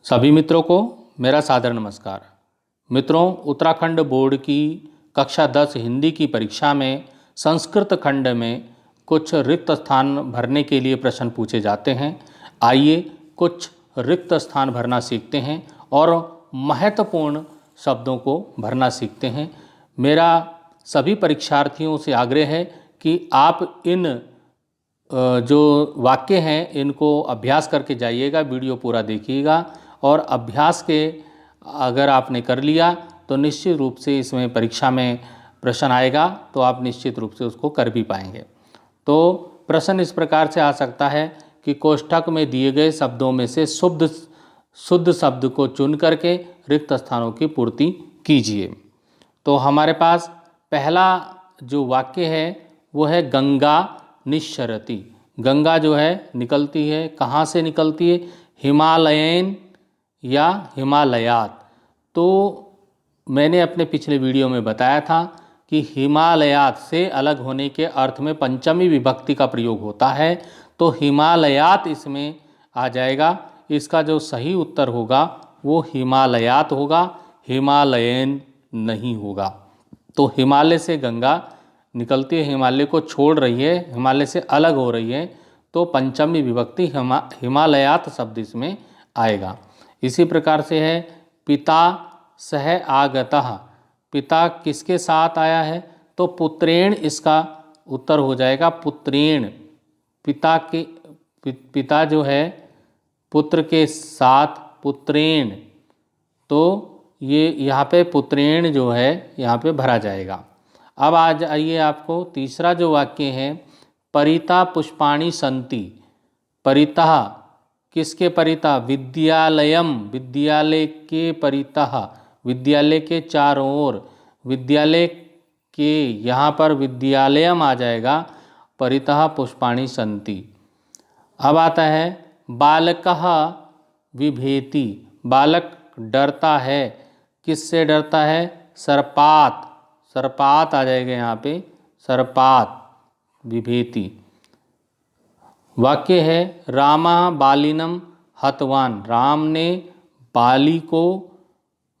सभी मित्रों को मेरा सादर नमस्कार। मित्रों, उत्तराखंड बोर्ड की कक्षा 10 हिंदी की परीक्षा में संस्कृत खंड में कुछ रिक्त स्थान भरने के लिए प्रश्न पूछे जाते हैं। आइए कुछ रिक्त स्थान भरना सीखते हैं और महत्वपूर्ण शब्दों को भरना सीखते हैं। मेरा सभी परीक्षार्थियों से आग्रह है कि आप इन जो वाक्य हैं इनको अभ्यास करके जाइएगा, वीडियो पूरा देखिएगा और अभ्यास के अगर आपने कर लिया तो निश्चित रूप से इसमें परीक्षा में प्रश्न आएगा तो आप निश्चित रूप से उसको कर भी पाएंगे। तो प्रश्न इस प्रकार से आ सकता है कि कोष्ठक में दिए गए शब्दों में से शुद्ध शब्द को चुन करके रिक्त स्थानों की पूर्ति कीजिए। तो हमारे पास पहला जो वाक्य है वो है गंगा निश्सरति। गंगा जो है निकलती है, कहाँ से निकलती है? हिमालयन या हिमालयात। तो मैंने अपने पिछले वीडियो में बताया था कि हिमालयात से अलग होने के अर्थ में पंचमी विभक्ति का प्रयोग होता है, तो हिमालयात इसमें आ जाएगा। इसका जो सही उत्तर होगा वो हिमालयात होगा, हिमालयन नहीं होगा। तो हिमालय से गंगा निकलती है, हिमालय को छोड़ रही है, हिमालय से अलग हो रही है, तो पंचमी विभक्ति हिमालयात शब्द इसमें आएगा। इसी प्रकार से है पिता सह आगतः। पिता किसके साथ आया है? तो पुत्रेण इसका उत्तर हो जाएगा, पुत्रेण। पिता जो है पुत्र के साथ, पुत्रेण। तो ये यहाँ पे पुत्रेण जो है यहाँ पे भरा जाएगा। अब आ जाइए आपको तीसरा जो वाक्य है, परिता पुष्पाणि सन्ति। परितः किसके परिता? विद्यालयम, विद्यालय के परितः, विद्यालय के चारों ओर। विद्यालय के यहाँ पर विद्यालयम आ जाएगा, परितः पुष्पाणि सन्ति। अब आता है बालकः बिभेति। बालक डरता है, किससे डरता है? सर्पात। सर्पात आ जाएगा यहाँ पे, सर्पात बिभेति। वाक्य है रामा बालिनम हतवान। राम ने बाली को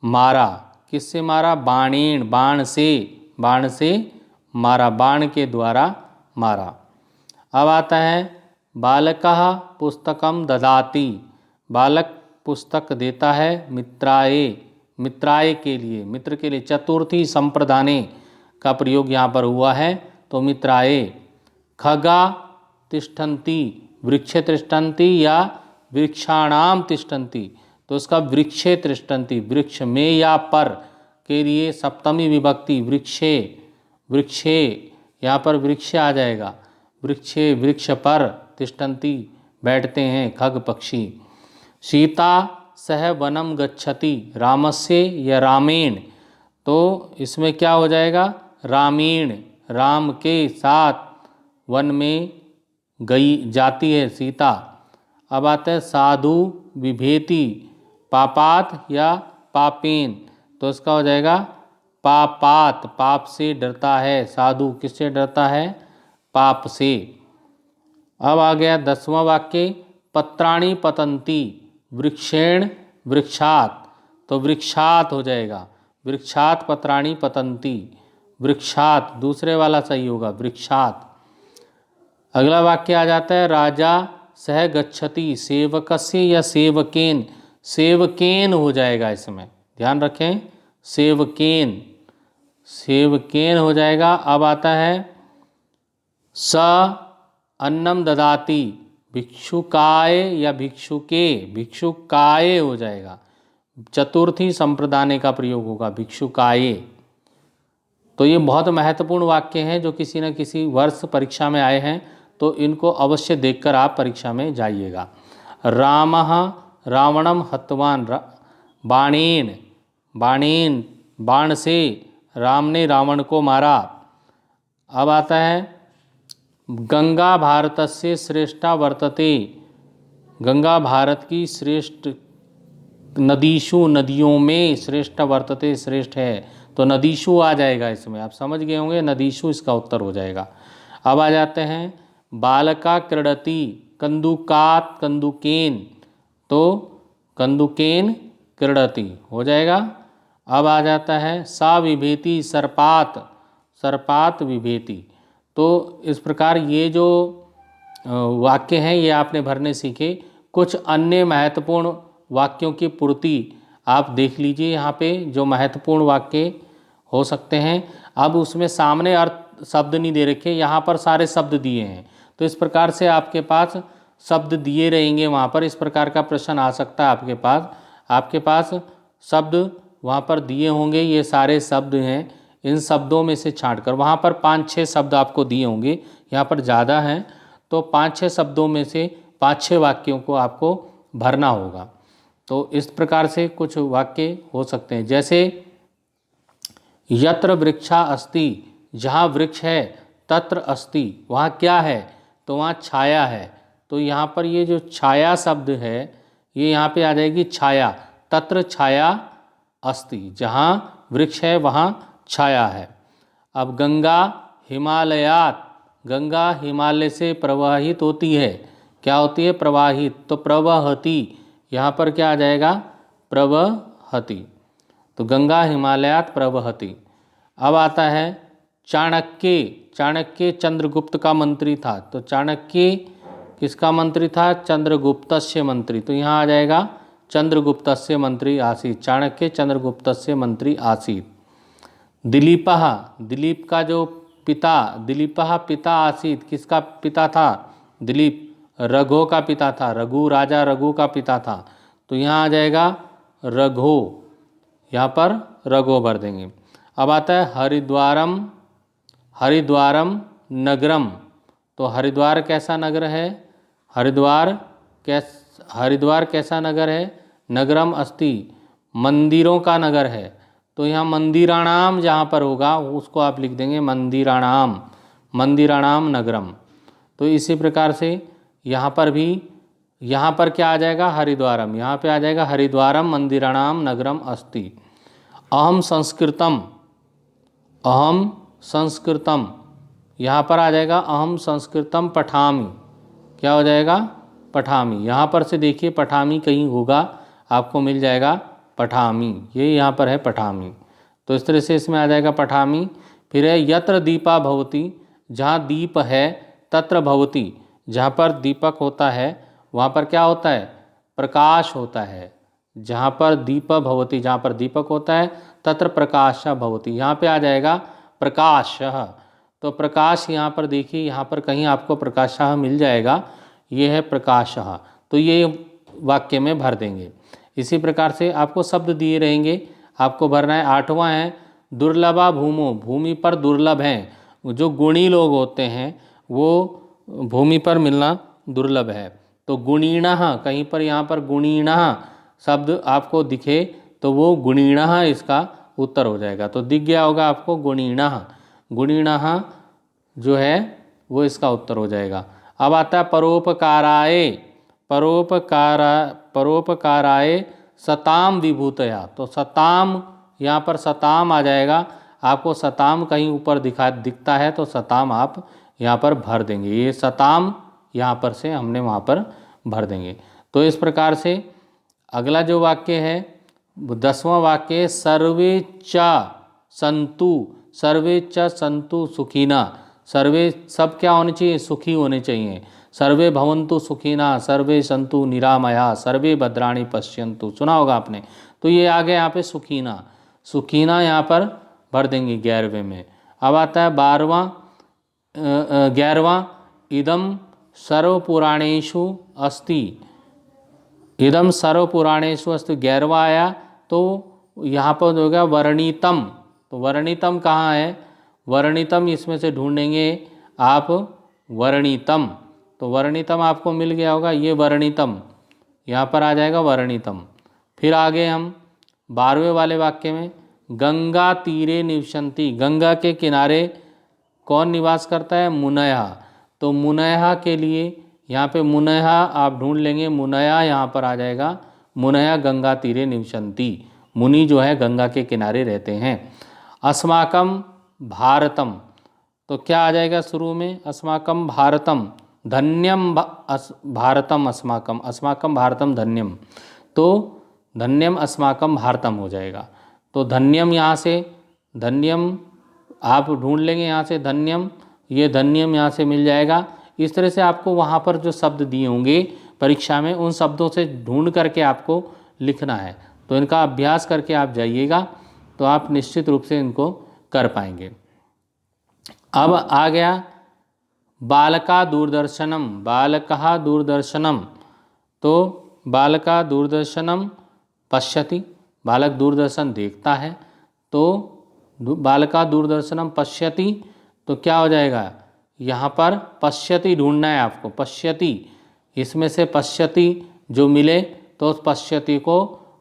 मारा, किससे मारा? बाणेन, बाण से, बाण से मारा, बाण के द्वारा मारा। अब आता है बालकः पुस्तकम ददाति। बालक पुस्तक देता है मित्राय, मित्राय के लिए, मित्र के लिए। चतुर्थी संप्रदाने का प्रयोग यहाँ पर हुआ है, तो मित्राय। खगा तिष्ठन्ति, वृक्षे तिष्ठन्ति या वृक्षाणाम तिष्ठन्ति, तो उसका वृक्षे तिष्ठन्ति, वृक्ष में या पर के लिए सप्तमी विभक्ति वृक्षे। वृक्षे यहाँ पर वृक्ष आ जाएगा, वृक्षे, वृक्ष पर, तिष्ठन्ति बैठते हैं खग पक्षी। सीता सह वनम गच्छति। रामस्य या रामेण, तो इसमें क्या हो जाएगा? रामेण, राम के साथ वन में गई जाती है सीता। अब आता है साधु बिभेति। पापात या पापेन, तो इसका हो जाएगा पापात, पाप से डरता है। साधु किससे डरता है? पाप से। अब आ गया 10वां वाक्य, पत्राणि पतन्ति वृक्षेण वृक्षात। तो वृक्षात हो जाएगा, वृक्षात पत्राणि पतन्ति, वृक्षात दूसरे वाला सही होगा, वृक्षात। अगला वाक्य आ जाता है राजा सह गच्छति सेवकस्य या सेवकेन। सेवकेन हो जाएगा, इसमें ध्यान रखें, सेवकेन, सेवकेन हो जाएगा। अब आता है स अन्नम ददाति भिक्षुकाय या भिक्षुके, भिक्षुकाय हो जाएगा, चतुर्थी संप्रदाने का प्रयोग होगा, भिक्षुकाय। तो ये बहुत महत्वपूर्ण वाक्य हैं जो किसी न किसी वर्ष परीक्षा में आए हैं, तो इनको अवश्य देखकर आप परीक्षा में जाइएगा। रामः रावणम हतवान, बाणेन, बाणेन बाण से राम ने रावण को मारा। अब आता है गंगा भारतस्य श्रेष्ठा वर्तते। गंगा भारत की श्रेष्ठ, नदीषु नदियों में, श्रेष्ठ वर्तते श्रेष्ठ है, तो नदीषु आ जाएगा इसमें, आप समझ गए होंगे, नदीषु इसका उत्तर हो जाएगा। अब आ जाते हैं बालका क्रीडति कंदुकात कंदुकेन, तो कन्दुकेन क्रीडति हो जाएगा। अब आ जाता है सा विभेति सर्पात, सर्पात विभेति। तो इस प्रकार ये जो वाक्य हैं ये आपने भरने सीखे। कुछ अन्य महत्वपूर्ण वाक्यों की पूर्ति आप देख लीजिए यहाँ पे, जो महत्वपूर्ण वाक्य हो सकते हैं। अब उसमें सामने अर्थ शब्द नहीं दे रखे, यहाँ पर सारे शब्द दिए हैं। तो इस प्रकार से आपके पास शब्द दिए रहेंगे वहाँ पर। इस प्रकार का प्रश्न आ सकता है आपके पास शब्द वहाँ पर दिए होंगे, ये सारे शब्द हैं। इन शब्दों में से छांटकर वहाँ पर 5-6 शब्द आपको दिए होंगे, यहाँ पर ज़्यादा हैं, तो 5-6 शब्दों में से 5-6 वाक्यों को आपको भरना होगा। तो इस प्रकार से कुछ वाक्य हो सकते हैं, जैसे यत्र वृक्षा अस्ति, जहाँ वृक्ष है, तत्र अस्ति, वहाँ क्या है, तो वहाँ छाया है। तो यहाँ पर ये जो छाया शब्द है ये यहाँ पे आ जाएगी छाया। तत्र छाया अस्ति, जहाँ वृक्ष है वहाँ छाया है। अब गंगा हिमालयात, गंगा हिमालय से प्रवाहित होती है। क्या होती है? प्रवाहित। तो प्रवहति, यहाँ पर क्या आ जाएगा? प्रवहति। तो गंगा हिमालयात प्रवहति। अब आता है चाणक्य, चाणक्य चंद्रगुप्त का मंत्री था। तो चाणक्य किसका मंत्री था? चंद्रगुप्तस्य मंत्री। तो यहाँ आ जाएगा चंद्रगुप्तस्य मंत्री आसीत्, चाणक्य चंद्रगुप्तस्य मंत्री आसीत्। दिलीपः, दिलीप का जो पिता, दिलीपः पिता आसीत्, किसका पिता था? दिलीप रघु का पिता था, रघु राजा रघु का पिता था। तो यहाँ आ जाएगा रघु, यहाँ पर रघु भर देंगे। अब आता है हरिद्वारम, हरिद्वारम नगरम। तो हरिद्वार कैसा नगर है? हरिद्वार कैसा नगर है? नगरम अस्ति, मंदिरों का नगर है। तो यहाँ मंदिराणाम जहाँ पर होगा उसको आप लिख देंगे मंदिराणाम, मंदिराणाम नगरम। तो इसी प्रकार से यहाँ पर भी, यहाँ पर क्या आ जाएगा? हरिद्वारम, यहाँ पे आ जाएगा हरिद्वारम मंदिराणाम नगरम अस्ति। अहम संस्कृतम, अहम संस्कृतम, यहाँ पर आ जाएगा अहम संस्कृतम पठामि। क्या हो जाएगा? पठामि। यहाँ पर से देखिए पठामि कहीं होगा, आपको मिल जाएगा पठामि, ये यहाँ पर है पठामि। तो इस तरह से इसमें आ जाएगा पठामि। फिर है यत्र दीपा भवति, जहाँ दीप है, तत्र भवति, जहाँ पर दीपक होता है वहाँ पर क्या होता है? प्रकाश होता है। जहाँ पर दीप भवति, जहाँ पर दीपक होता है, तत्र प्रकाश भवति, यहाँ पे आ जाएगा प्रकाश। तो प्रकाश यहाँ पर देखिए, यहाँ पर कहीं आपको प्रकाशः मिल जाएगा, ये है प्रकाशः। तो ये वाक्य में भर देंगे। इसी प्रकार से आपको शब्द दिए रहेंगे, आपको भरना है। 8वां है दुर्लभा भूमो, भूमि पर दुर्लभ हैं। जो गुणी लोग होते हैं वो भूमि पर मिलना दुर्लभ है। तो गुणीणः, कहीं पर यहाँ पर गुणीणः शब्द आपको दिखे तो वो गुणीणः इसका उत्तर हो जाएगा। तो दिख गया होगा आपको गुणीणः, गुणीणः जो है वो इसका उत्तर हो जाएगा। अब आता है परोपकाराय, परोपकाराय सताम विभूतया। तो सताम, यहाँ पर सताम आ जाएगा। आपको सताम कहीं ऊपर दिखता है तो सताम आप यहाँ पर भर देंगे। ये सताम यहाँ पर से हमने वहाँ पर भर देंगे। तो इस प्रकार से अगला जो वाक्य है 10वां वाक्य, सर्वे च सन्तु, सर्वे च सन्तु सुखिना। सर्वे सब क्या होने चाहिए? सुखी होने चाहिए। सर्वे भवन्तु सुखिना, सर्वे सन्तु निरामया, सर्वे भद्राणि पश्यन्तु, सुना होगा आपने। तो ये आ गया यहाँ पे सुखीना, सुखीना यहाँ पर भर देंगे 11वें में। अब आता है 11वां, इदम सर्वपुराणेषु अस्ति, इदम सर्वपुराणेषु अस्ति 11वां आया। तो यहाँ पर हो गया वर्णितम। तो वर्णितम कहाँ है? वर्णितम इसमें से ढूंढेंगे आप वर्णितम। तो वर्णितम आपको मिल गया होगा, ये वर्णितम यहाँ पर आ जाएगा वर्णितम। फिर आगे हम 12वें वाले वाक्य में, गंगा तीरे निवसन्ति, गंगा के किनारे कौन निवास करता है? मुनयः। तो मुनयः के लिए यहाँ पे मुनयः आप ढूंढ लेंगे, मुनयः यहाँ पर आ जाएगा, मुनयः गंगा तीरे निवसन्ति, मुनि जो है गंगा के किनारे रहते हैं। अस्माकम भारतम, तो क्या आ जाएगा शुरू में? अस्माकम भारतम धन्यम, भारतम अस्माकम, अस्माकम भारतम धन्यम। तो धन्यम अस्माकम भारतम हो जाएगा। तो धन्यम यहाँ से, धन्यम आप ढूंढ लेंगे यहाँ से, धन्यम, ये धन्यम यहाँ से मिल जाएगा। इस तरह से आपको वहाँ पर जो शब्द दिए होंगे परीक्षा में, उन शब्दों से ढूंढ करके आपको लिखना है। तो इनका अभ्यास करके आप जाइएगा तो आप निश्चित रूप से इनको कर पाएंगे। अब आ गया बालका दूरदर्शनम, बालका दूरदर्शनम। तो बालका दूरदर्शनम पश्यति, बालक दूरदर्शन देखता है। तो बालका दूरदर्शनम पश्यति, तो क्या हो जाएगा, यहाँ पर पश्यति ढूंढना है आपको, पश्यति, इसमें से पश्यति जो मिले तो उस पश्यति को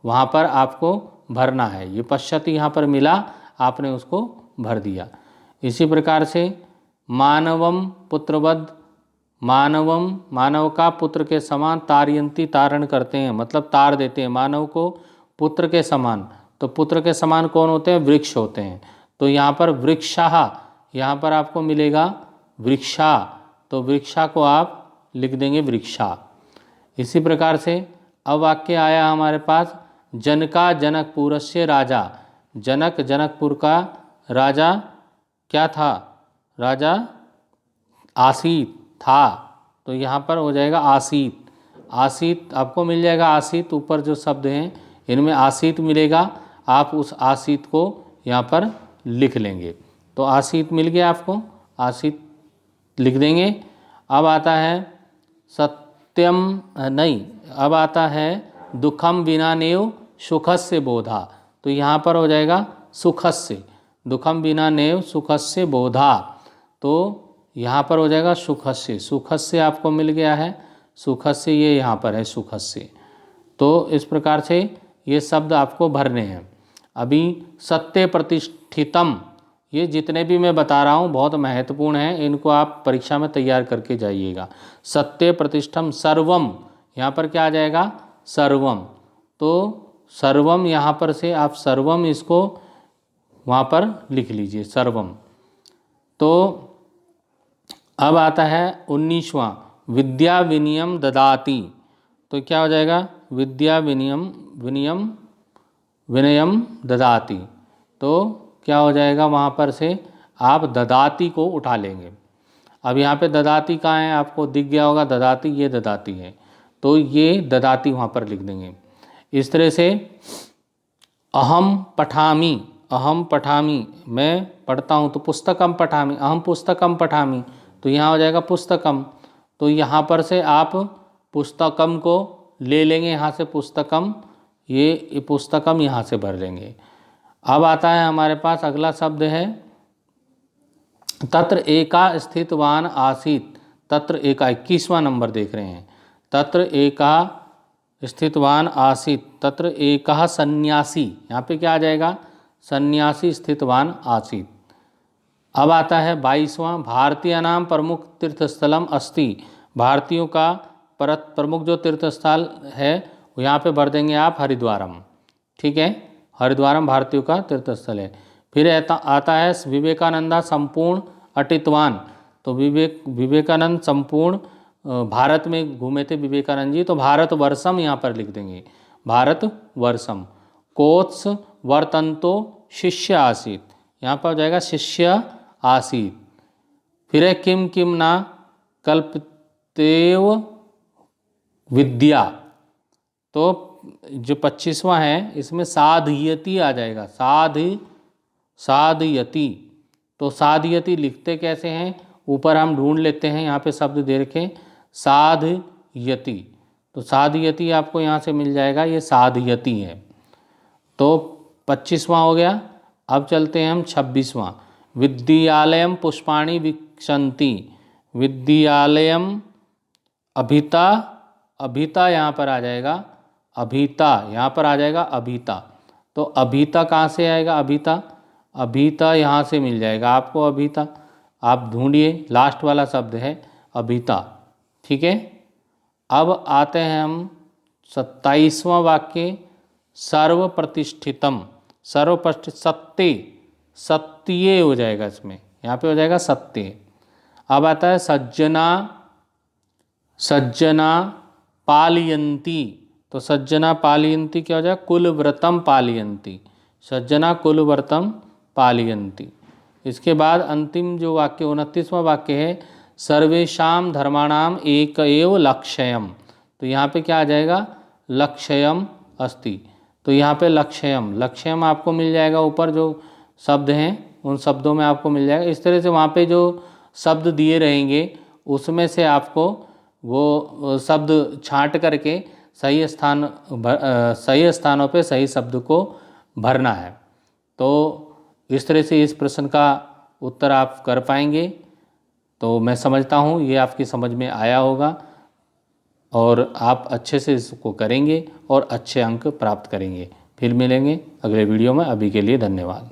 वहाँ पर आपको भरना है। ये पश्यति यहाँ पर मिला, आपने उसको भर दिया। इसी प्रकार से मानवम पुत्रवद, मानवम, मानव का पुत्र के समान, तारयंती तारण करते हैं, मतलब तार देते हैं मानव को पुत्र के समान। तो पुत्र के समान कौन होते हैं, वृक्ष होते हैं। तो यहाँ पर वृक्षाः, यहाँ पर आपको मिलेगा वृक्षा, तो वृक्षा को आप लिख देंगे वृक्षा। इसी प्रकार से अब वाक्य आया हमारे पास, जनका जनकपुरस्य राजा, जनक जनकपुर का राजा क्या था, राजा आसीत था। तो यहाँ पर हो जाएगा आसीत, आसीत आपको मिल जाएगा, आसीत ऊपर जो शब्द हैं इनमें आसीत मिलेगा, आप उस आसीत को यहाँ पर लिख लेंगे। तो आसीत मिल गया आपको, आसीत लिख देंगे। अब आता है सत्यम, नहीं, अब आता है दुखम विना नेव सुखस्य बोधा। तो यहाँ पर हो जाएगा सुखस्य, दुखम विना नेव सुखस्य बोधा। तो यहाँ पर हो जाएगा सुखस्य, सुखस्य आपको मिल गया है, सुखस्य ये यहाँ पर है सुखस्य। तो इस प्रकार से ये शब्द आपको भरने हैं। अभी सत्य प्रतिष्ठितम, ये जितने भी मैं बता रहा हूँ बहुत महत्वपूर्ण हैं, इनको आप परीक्षा में तैयार करके जाइएगा। सत्य प्रतिष्ठम सर्वम, यहाँ पर क्या आ जाएगा, सर्वम। तो सर्वम यहाँ पर से आप सर्वम इसको वहाँ पर लिख लीजिए, सर्वम। तो अब आता है 19वां, विद्या विनियम ददाति। तो क्या हो जाएगा, विद्या विनियम, विनियम विनयम ददाति। तो क्या हो जाएगा, वहाँ पर से आप ददाति को उठा लेंगे। अब यहाँ पे ददाति कहाँ है, आपको दिख गया होगा ददाति, ये ददाति है, तो ये ददाति वहाँ पर लिख देंगे। इस तरह से अहम पठामि, अहम पठामि, मैं पढ़ता हूँ, तो पुस्तकम पठामि, अहम पुस्तकम पठामि, तो यहाँ हो जाएगा पुस्तकम। तो यहाँ पर से आप पुस्तकम को ले लेंगे, यहाँ से पुस्तकम, ये पुस्तकम यहाँ से भर लेंगे। अब आता है हमारे पास अगला शब्द है तत्र एका स्थितवान आसीत। तत्र एका, 21वां नंबर देख रहे हैं, तत्र एका स्थितवान आसीत, तत्र एका सन्यासी, यहाँ पे क्या आ जाएगा, सन्यासी स्थितवान आसीत। अब आता है 22वां, भारतीय नाम प्रमुख तीर्थस्थलम अस्ति। भारतीयों का प्रमुख जो तीर्थस्थल है यहाँ पे भर देंगे आप हरिद्वारम, ठीक है, हरिद्वारम भारतीयों का तीर्थस्थल है। फिर आता है विवेकानंदा संपूर्ण अटितवान। तो विवेकानंद संपूर्ण भारत में घूमे थे विवेकानंद जी, तो भारत वर्षम यहाँ पर लिख देंगे, भारत वर्षम। कोत्स वर्तंतो शिष्य आसीत, यहाँ पर हो जाएगा शिष्य आसीत। फिर है किम किम ना कल्पतेव विद्या। तो जो 25वां है इसमें साधयति आ जाएगा, साधयति। तो साधयति लिखते कैसे हैं, ऊपर हम ढूंढ लेते हैं, यहाँ पे शब्द दे रखे साधयति। तो साधयति आपको यहाँ से मिल जाएगा, ये साधयति है। तो 25वां हो गया। अब चलते हैं हम 26वां, विद्यालयम पुष्पाणि विक्षन्ति। विद्यालयम अभिता, अभिता यहाँ पर आ जाएगा, अभिता यहाँ पर आ जाएगा, अभिता। तो अभिता कहाँ से आएगा, अभिता, अभिता यहाँ से मिल जाएगा आपको, अभिता। आप ढूंढिए, लास्ट वाला शब्द है अभिता, ठीक है। अब आते हैं हम 27वां वाक्य, सर्व प्रतिष्ठितम। सर्वप्रतिष्ठित, सत्य, सत्य हो जाएगा इसमें, यहाँ पे हो जाएगा सत्य। अब आता है सज्जना, सज्जना पालयन्ति। तो सज्जना पालयन्ति क्या हो जाएगा, कुलव्रतम पालयन्ति, सज्जना कुलव्रतम पालयन्ति। इसके बाद अंतिम जो वाक्य 29वां वाक्य है, सर्वेषां धर्माणाम एक एव लक्ष्यम। तो यहाँ पे क्या आ जाएगा, लक्ष्यम अस्ति। तो यहाँ पे लक्ष्यम, लक्ष्यम आपको मिल जाएगा, ऊपर जो शब्द हैं उन शब्दों में आपको मिल जाएगा। इस तरह से वहाँ पे जो शब्द दिए रहेंगे उसमें से आपको वो शब्द छांट करके सही स्थानों पे सही शब्द को भरना है। तो इस तरह से इस प्रश्न का उत्तर आप कर पाएंगे। तो मैं समझता हूँ ये आपकी समझ में आया होगा और आप अच्छे से इसको करेंगे और अच्छे अंक प्राप्त करेंगे। फिर मिलेंगे अगले वीडियो में। अभी के लिए धन्यवाद।